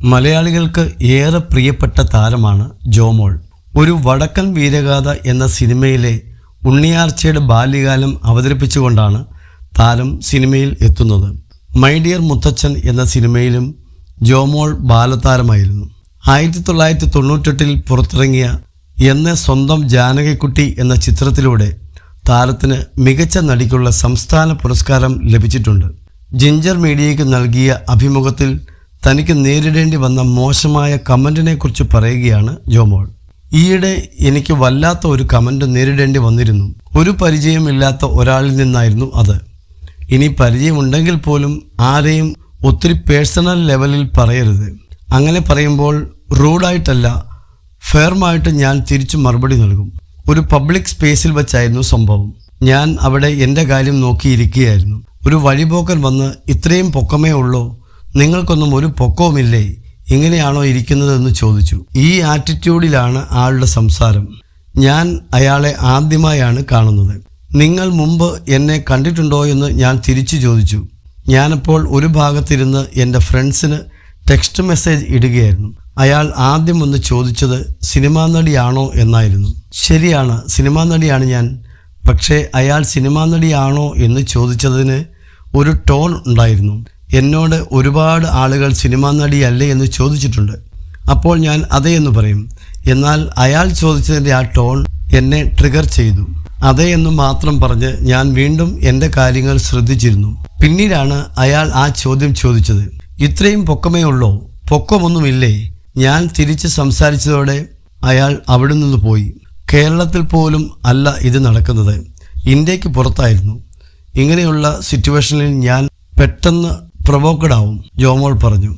മലയാളികൾക്ക് ഏറെ പ്രിയപ്പെട്ട താരമാണ് ജോമോൾ. ഒരു വടക്കൻ വീരഗാഥ എന്ന സിനിമയിലെ ഉണ്ണിയാർച്ചയുടെ ബാല്യകാലം അവതരിപ്പിച്ചുകൊണ്ടാണ് താരം സിനിമയിൽ എത്തുന്നത്. മൈ ഡിയർ മുത്തച്ഛൻ എന്ന സിനിമയിലും ജോമോൾ ബാലതാരമായിരുന്നു. 1998 പുറത്തിറങ്ങിയ എന്നെ സ്വന്തം ജാനകിക്കുട്ടി എന്ന ചിത്രത്തിലൂടെ താരത്തിന് മികച്ച നടിക്കുള്ള സംസ്ഥാന പുരസ്കാരം ലഭിച്ചിട്ടുണ്ട്. ജിഞ്ചർ മീഡിയയ്ക്ക് നൽകിയ അഭിമുഖത്തിൽ തനിക്ക് നേരിടേണ്ടി വന്ന മോശമായ കമൻറ്റിനെക്കുറിച്ച് പറയുകയാണ് ജോമോൾ. ഈയിടെ എനിക്ക് വല്ലാത്ത ഒരു കമൻറ്റ് നേരിടേണ്ടി വന്നിരുന്നു. ഒരു പരിചയമില്ലാത്ത ഒരാളിൽ നിന്നായിരുന്നു അത്. ഇനി പരിചയമുണ്ടെങ്കിൽ പോലും ആരെയും ഒത്തിരി പേഴ്സണൽ ലെവലിൽ പറയരുത്. അങ്ങനെ പറയുമ്പോൾ റൂഡായിട്ടല്ല, ഫെയർമായിട്ട് ഞാൻ തിരിച്ചു മറുപടി നൽകും. ഒരു പബ്ലിക് സ്പേസിൽ വെച്ചായിരുന്നു സംഭവം. ഞാൻ അവിടെ എൻ്റെ കാര്യം നോക്കിയിരിക്കുകയായിരുന്നു. ഒരു വഴിപോക്കൻ വന്ന് ഇത്രയും പൊക്കമേ ഉള്ളോ, നിങ്ങൾക്കൊന്നും ഒരു പൊക്കവുമില്ലേ, ഇങ്ങനെയാണോ ഇരിക്കുന്നതെന്ന് ചോദിച്ചു. ഈ ആറ്റിറ്റ്യൂഡിലാണ് ആളുടെ സംസാരം. ഞാൻ അയാളെ ആദ്യമായാണ് കാണുന്നത്. നിങ്ങൾ മുമ്പ് എന്നെ കണ്ടിട്ടുണ്ടോ എന്ന് ഞാൻ തിരിച്ചു ചോദിച്ചു. ഞാനപ്പോൾ ഒരു ഭാഗത്തിരുന്ന് എൻ്റെ ഫ്രണ്ട്സിന് ടെക്സ്റ്റ് മെസ്സേജ് ഇടുകയായിരുന്നു. അയാൾ ആദ്യം ഒന്ന് ചോദിച്ചത് സിനിമാ നടിയാണോ എന്നായിരുന്നു. ശരിയാണ്, സിനിമാ നടിയാണ് ഞാൻ. പക്ഷേ അയാൾ സിനിമാ നടിയാണോ എന്ന് ചോദിച്ചതിന് ഒരു ടോൺ ഉണ്ടായിരുന്നു. എന്നോട് ഒരുപാട് ആളുകൾ സിനിമാ നടിയല്ലേ എന്ന് ചോദിച്ചിട്ടുണ്ട്. അപ്പോൾ ഞാൻ അതെ എന്ന് പറയും. എന്നാൽ അയാൾ ചോദിച്ചതിൻ്റെ ആ ടോൺ എന്നെ ട്രിഗർ ചെയ്തു. അതെ എന്ന് മാത്രം പറഞ്ഞ് ഞാൻ വീണ്ടും എൻ്റെ കാര്യങ്ങൾ ശ്രദ്ധിച്ചിരുന്നു. പിന്നീടാണ് അയാൾ ആ ചോദ്യം ചോദിച്ചത്. ഇത്രയും പൊക്കമേ ഉള്ളോ, പൊക്കമൊന്നുമില്ലേ? ഞാൻ തിരിച്ച് സംസാരിച്ചതോടെ അയാൾ അവിടെ നിന്ന് പോയി. കേരളത്തിൽ പോലും അല്ല ഇത് നടക്കുന്നത്, ഇന്ത്യക്ക് പുറത്തായിരുന്നു. ഇങ്ങനെയുള്ള സിറ്റുവേഷനിൽ ഞാൻ പെട്ടെന്ന് പ്രൊവോക്കഡ് ആവും, ജോമോൾ പറഞ്ഞു.